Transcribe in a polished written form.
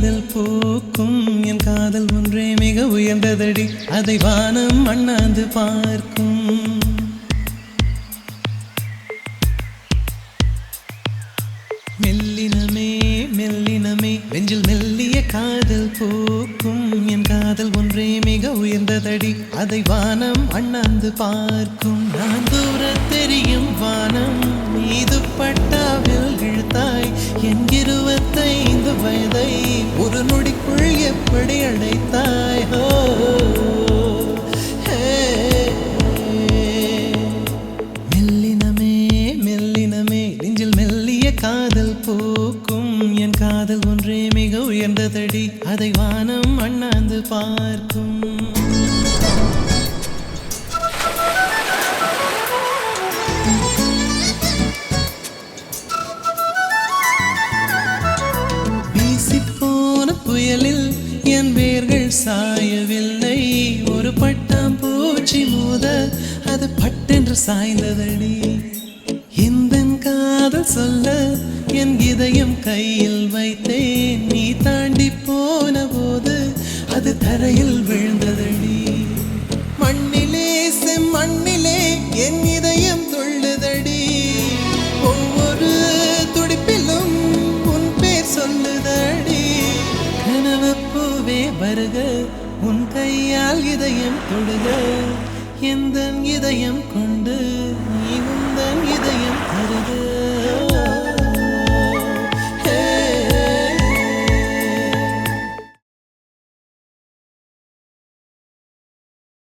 காதல் பூக்கும் என் காதல் ஒன்றே மிக உயர்ந்ததடி அதை வானம் அண்ணாந்து பார்க்கும் மெல்லினமே மெல்லினமே நெஞ்சில் மெல்லிய காதல் பூக்கும் என் காதல் ஒன்றே மிக உயர்ந்ததடி அதை வானம் அண்ணாந்து பார்க்கும் நான் தூர தெரியும் வானம் மீது பட்டாவில் இழுத்தாய் என் 25 வயதை ஒரு நொடிக்குள் எப்படி அடைத்தாய் மெல்லினமே மெல்லினமே நெஞ்சில் மெல்லிய காதல் பூக்கும் என் காதல் ஒன்றே மிக உயர்ந்ததடி அதை வானம் அண்ணாந்து பார்க்கும் புயலில் என் வேர்கள் சாயவில்லை ஒரு பட்டாம்பூச்சி மோத அது பட்டென்று சாய்ந்ததடி இந்த காதல் சொல்ல என் இதயம் கையில் வைத்தேன் நீ தாண்டி போன போது அது தரையில் விழுந்ததடி மண்ணிலே செம்மண்ணிலே என் இதயம் துள்ளுதடி ஒவ்வொரு துடிப்பிலும் உன் பேர் சொல்லுதடி கனவுப்பூவே வருக உன் கையால் இதயம் தொடுக எந்த இதயம் கொண்டு நீ